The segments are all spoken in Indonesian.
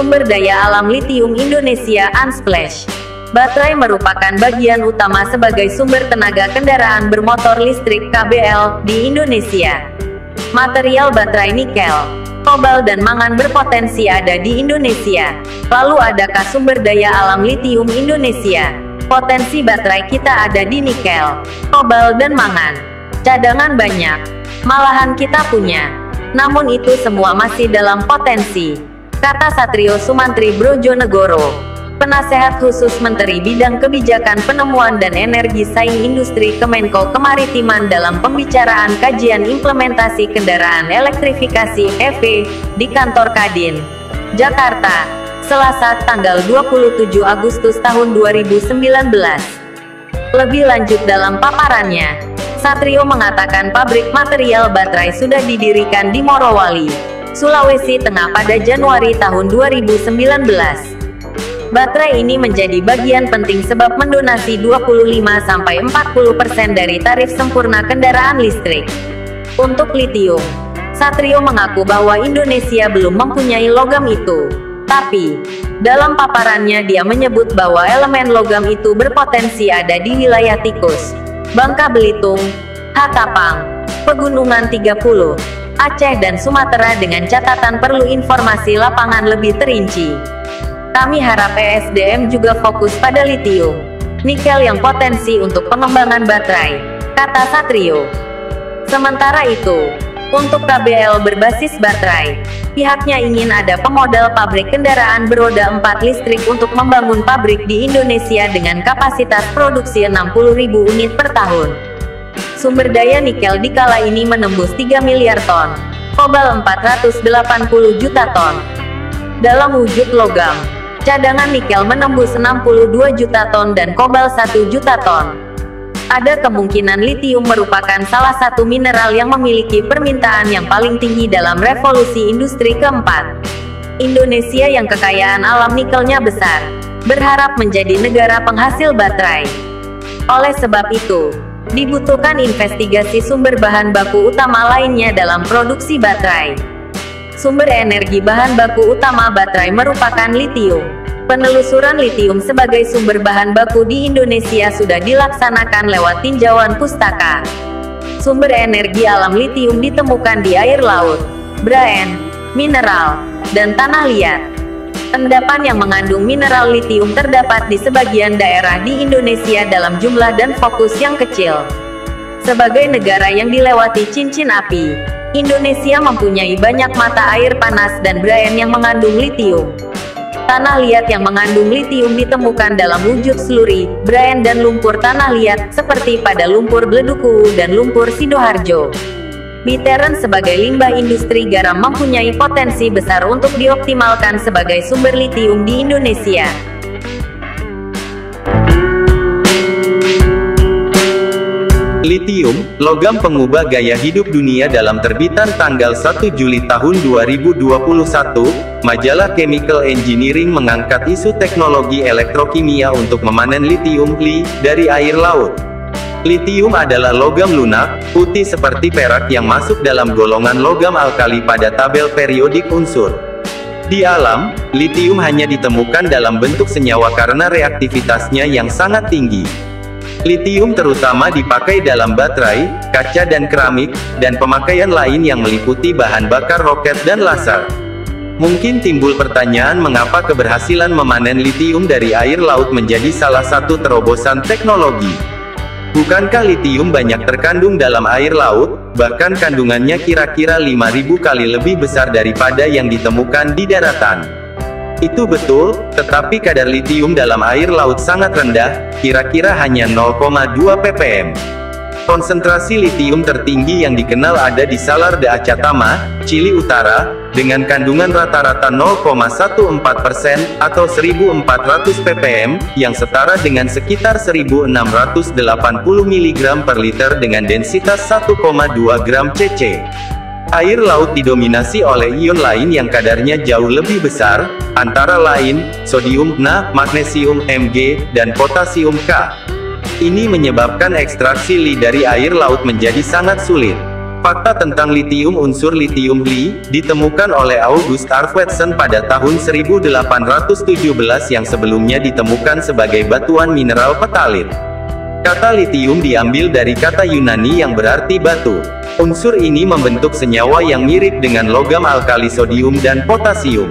Sumber daya alam litium Indonesia Unsplash. Baterai merupakan bagian utama sebagai sumber tenaga kendaraan bermotor listrik (KBL) di Indonesia. Material baterai nikel, kobalt dan mangan berpotensi ada di Indonesia. Lalu adakah sumber daya alam litium Indonesia? Potensi baterai kita ada di nikel, kobalt dan mangan. Cadangan banyak, malahan kita punya. Namun itu semua masih dalam potensi, kata Satrio Sumantri Brojonegoro, Penasehat Khusus Menteri Bidang Kebijakan Penemuan dan Energi Saing Industri Kemenko Kemaritiman dalam pembicaraan kajian implementasi kendaraan elektrifikasi (EV) di kantor Kadin, Jakarta, Selasa tanggal 27 Agustus tahun 2019. Lebih lanjut dalam paparannya, Satrio mengatakan pabrik material baterai sudah didirikan di Morowali, Sulawesi Tengah pada Januari tahun 2019. Baterai ini menjadi bagian penting sebab mendonasi 25–40% dari tarif sempurna kendaraan listrik. Untuk litium, Satrio mengaku bahwa Indonesia belum mempunyai logam itu. Tapi, dalam paparannya dia menyebut bahwa elemen logam itu berpotensi ada di wilayah Tikus, Bangka Belitung, Hatapang, Pegunungan 30, Aceh dan Sumatera dengan catatan perlu informasi lapangan lebih terinci. Kami harap ESDM juga fokus pada litium, nikel yang potensi untuk pengembangan baterai, kata Satrio. Sementara itu, untuk KBL berbasis baterai, pihaknya ingin ada pemodal pabrik kendaraan beroda 4 listrik untuk membangun pabrik di Indonesia dengan kapasitas produksi 60.000 unit per tahun. Sumber daya nikel di kala ini menembus 3 miliar ton, kobalt 480 juta ton. Dalam wujud logam, cadangan nikel menembus 62 juta ton dan kobalt 1 juta ton. Ada kemungkinan litium merupakan salah satu mineral yang memiliki permintaan yang paling tinggi dalam revolusi industri keempat. Indonesia yang kekayaan alam nikelnya besar, berharap menjadi negara penghasil baterai. Oleh sebab itu, dibutuhkan investigasi sumber bahan baku utama lainnya dalam produksi baterai. Sumber energi bahan baku utama baterai merupakan litium. Penelusuran litium sebagai sumber bahan baku di Indonesia sudah dilaksanakan lewat tinjauan pustaka. Sumber energi alam litium ditemukan di air laut, brine, mineral, dan tanah liat. Endapan yang mengandung mineral litium terdapat di sebagian daerah di Indonesia dalam jumlah dan fokus yang kecil. Sebagai negara yang dilewati cincin api, Indonesia mempunyai banyak mata air panas dan brine yang mengandung litium. Tanah liat yang mengandung litium ditemukan dalam wujud sluri, brine dan lumpur tanah liat, seperti pada lumpur Bleduku dan lumpur Sidoarjo. Biteren sebagai limbah industri garam mempunyai potensi besar untuk dioptimalkan sebagai sumber litium di Indonesia. Litium, logam pengubah gaya hidup dunia dalam terbitan tanggal 1 Juli tahun 2021, majalah Chemical Engineering mengangkat isu teknologi elektrokimia untuk memanen litium (Li) dari air laut. Litium adalah logam lunak, putih seperti perak yang masuk dalam golongan logam alkali pada tabel periodik unsur. Di alam, litium hanya ditemukan dalam bentuk senyawa karena reaktivitasnya yang sangat tinggi. Litium terutama dipakai dalam baterai, kaca dan keramik, dan pemakaian lain yang meliputi bahan bakar roket dan laser. Mungkin timbul pertanyaan mengapa keberhasilan memanen litium dari air laut menjadi salah satu terobosan teknologi. Bukankah litium banyak terkandung dalam air laut, bahkan kandungannya kira-kira 5.000 kali lebih besar daripada yang ditemukan di daratan? Itu betul, tetapi kadar litium dalam air laut sangat rendah, kira-kira hanya 0,2 ppm. Konsentrasi litium tertinggi yang dikenal ada di Salar de Acatama, Chili Utara, dengan kandungan rata-rata 0,14% atau 1.400 ppm, yang setara dengan sekitar 1.680 mg per liter dengan densitas 1,2 gram cc. Air laut didominasi oleh ion lain yang kadarnya jauh lebih besar, antara lain, sodium Na, magnesium Mg, dan potasium K. Ini menyebabkan ekstraksi Li dari air laut menjadi sangat sulit. Fakta tentang litium. Unsur litium Li ditemukan oleh August Arfvedson pada tahun 1817 yang sebelumnya ditemukan sebagai batuan mineral petalit. Kata litium diambil dari kata Yunani yang berarti batu. Unsur ini membentuk senyawa yang mirip dengan logam alkali sodium dan potasium.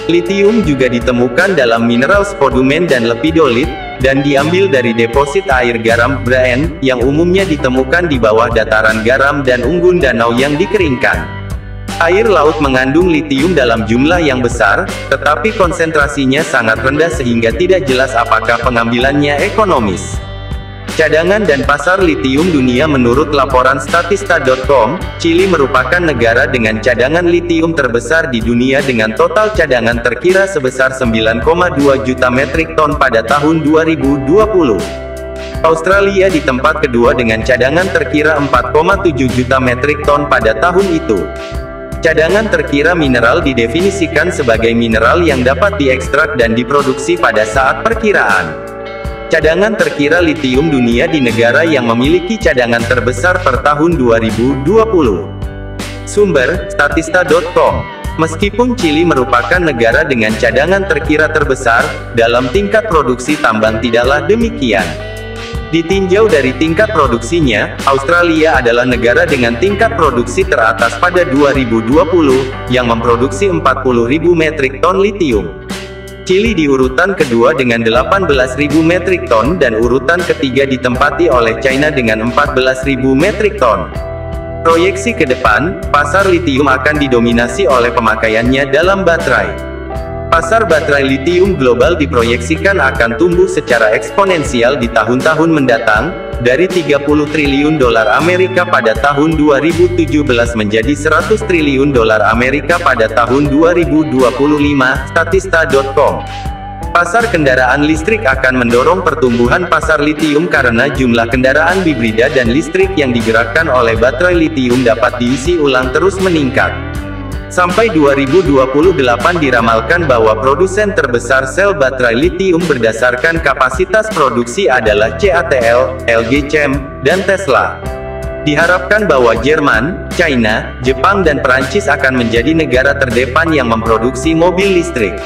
Litium juga ditemukan dalam mineral spodumen dan lepidolit, dan diambil dari deposit air garam brine, yang umumnya ditemukan di bawah dataran garam dan unggun danau yang dikeringkan. Air laut mengandung litium dalam jumlah yang besar, tetapi konsentrasinya sangat rendah sehingga tidak jelas apakah pengambilannya ekonomis. Cadangan dan pasar litium dunia. Menurut laporan Statista.com, Chili merupakan negara dengan cadangan litium terbesar di dunia dengan total cadangan terkira sebesar 9,2 juta metrik ton pada tahun 2020. Australia di tempat kedua dengan cadangan terkira 4,7 juta metrik ton pada tahun itu. Cadangan terkira mineral didefinisikan sebagai mineral yang dapat diekstrak dan diproduksi pada saat perkiraan. Cadangan terkira litium dunia di negara yang memiliki cadangan terbesar per tahun 2020. Sumber, Statista.com. Meskipun Chili merupakan negara dengan cadangan terkira terbesar, dalam tingkat produksi tambang tidaklah demikian. Ditinjau dari tingkat produksinya, Australia adalah negara dengan tingkat produksi teratas pada 2020, yang memproduksi 40.000 metrik ton litium. Chili di urutan kedua dengan 18.000 metrik ton dan urutan ketiga ditempati oleh China dengan 14.000 metrik ton. Proyeksi ke depan, pasar litium akan didominasi oleh pemakaiannya dalam baterai. Pasar baterai litium global diproyeksikan akan tumbuh secara eksponensial di tahun-tahun mendatang, dari 30 triliun dolar Amerika pada tahun 2017 menjadi 100 triliun dolar Amerika pada tahun 2025, Statista.com. Pasar kendaraan listrik akan mendorong pertumbuhan pasar litium karena jumlah kendaraan hibrida dan listrik yang digerakkan oleh baterai litium dapat diisi ulang terus meningkat. Sampai 2028 diramalkan bahwa produsen terbesar sel baterai litium berdasarkan kapasitas produksi adalah CATL, LG Chem, dan Tesla. Diharapkan bahwa Jerman, China, Jepang dan Perancis akan menjadi negara terdepan yang memproduksi mobil listrik.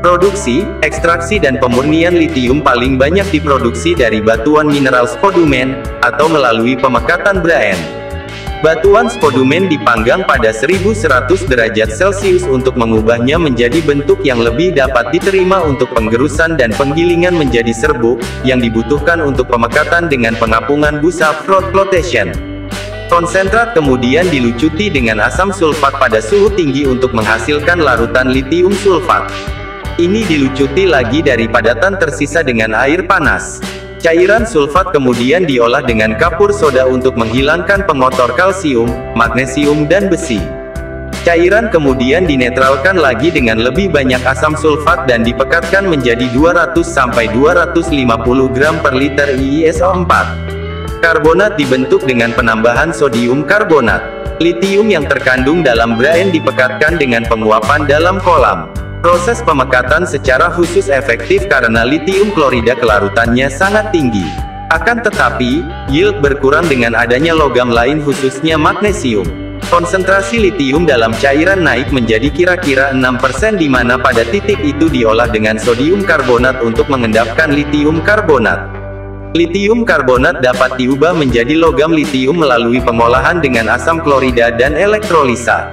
Produksi, ekstraksi dan pemurnian litium paling banyak diproduksi dari batuan mineral spodumen, atau melalui pemekatan brine. Batuan spodumen dipanggang pada 1100 derajat Celcius untuk mengubahnya menjadi bentuk yang lebih dapat diterima untuk penggerusan dan penggilingan menjadi serbuk, yang dibutuhkan untuk pemekatan dengan pengapungan busa froth flotation. Konsentrat kemudian dilucuti dengan asam sulfat pada suhu tinggi untuk menghasilkan larutan litium sulfat. Ini dilucuti lagi dari padatan tersisa dengan air panas. Cairan sulfat kemudian diolah dengan kapur soda untuk menghilangkan pengotor kalsium, magnesium dan besi. Cairan kemudian dinetralkan lagi dengan lebih banyak asam sulfat dan dipekatkan menjadi 200-250 gram per liter IiSO4. Karbonat dibentuk dengan penambahan sodium karbonat. Litium yang terkandung dalam brine dipekatkan dengan penguapan dalam kolam. Proses pemekatan secara khusus efektif karena litium klorida kelarutannya sangat tinggi. Akan tetapi, yield berkurang dengan adanya logam lain khususnya magnesium. Konsentrasi litium dalam cairan naik menjadi kira-kira 6% di mana pada titik itu diolah dengan sodium karbonat untuk mengendapkan litium karbonat. Litium karbonat dapat diubah menjadi logam litium melalui pengolahan dengan asam klorida dan elektrolisa.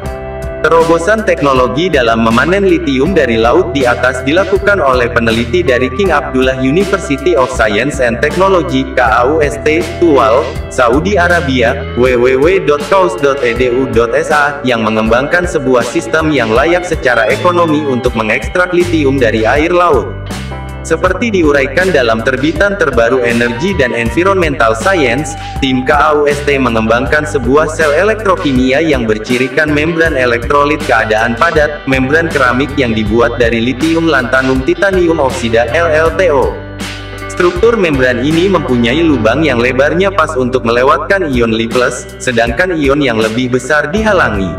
Terobosan teknologi dalam memanen litium dari laut di atas dilakukan oleh peneliti dari King Abdullah University of Science and Technology (KAUST), Tuwal, Saudi Arabia, www.kaus.edu.sa, yang mengembangkan sebuah sistem yang layak secara ekonomi untuk mengekstrak litium dari air laut. Seperti diuraikan dalam terbitan terbaru Energy dan Environmental Science, tim KAUST mengembangkan sebuah sel elektrokimia yang bercirikan membran elektrolit keadaan padat, membran keramik yang dibuat dari litium lantanum titanium oksida (LLTO). Struktur membran ini mempunyai lubang yang lebarnya pas untuk melewatkan ion Li+, sedangkan ion yang lebih besar dihalangi.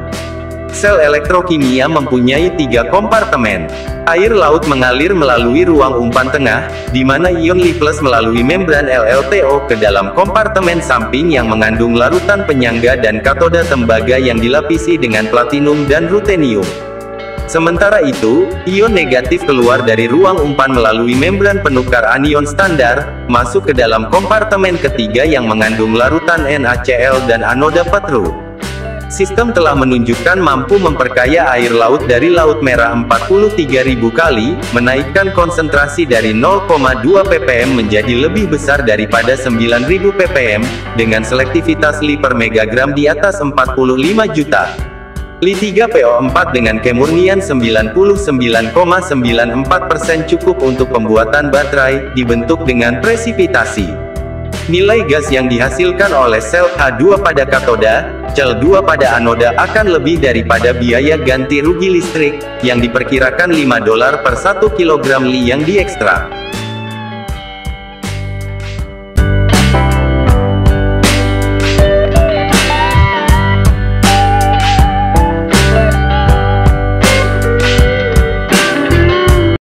Sel elektrokimia mempunyai 3 kompartemen. Air laut mengalir melalui ruang umpan tengah, di mana ion Li+ melalui membran LLTO ke dalam kompartemen samping yang mengandung larutan penyangga dan katoda tembaga yang dilapisi dengan platinum dan rutenium. Sementara itu, ion negatif keluar dari ruang umpan melalui membran penukar anion standar, masuk ke dalam kompartemen ketiga yang mengandung larutan NaCl dan anoda Petru. Sistem telah menunjukkan mampu memperkaya air laut dari Laut Merah 43.000 kali, menaikkan konsentrasi dari 0,2 ppm menjadi lebih besar daripada 9.000 ppm, dengan selektivitas Li per megagram di atas 45 juta. Li3PO4 dengan kemurnian 99,94% cukup untuk pembuatan baterai, dibentuk dengan presipitasi. Nilai gas yang dihasilkan oleh sel H2 pada katoda, Cl2 pada anoda akan lebih daripada biaya ganti rugi listrik, yang diperkirakan $5 per 1 kg Li yang diekstrak.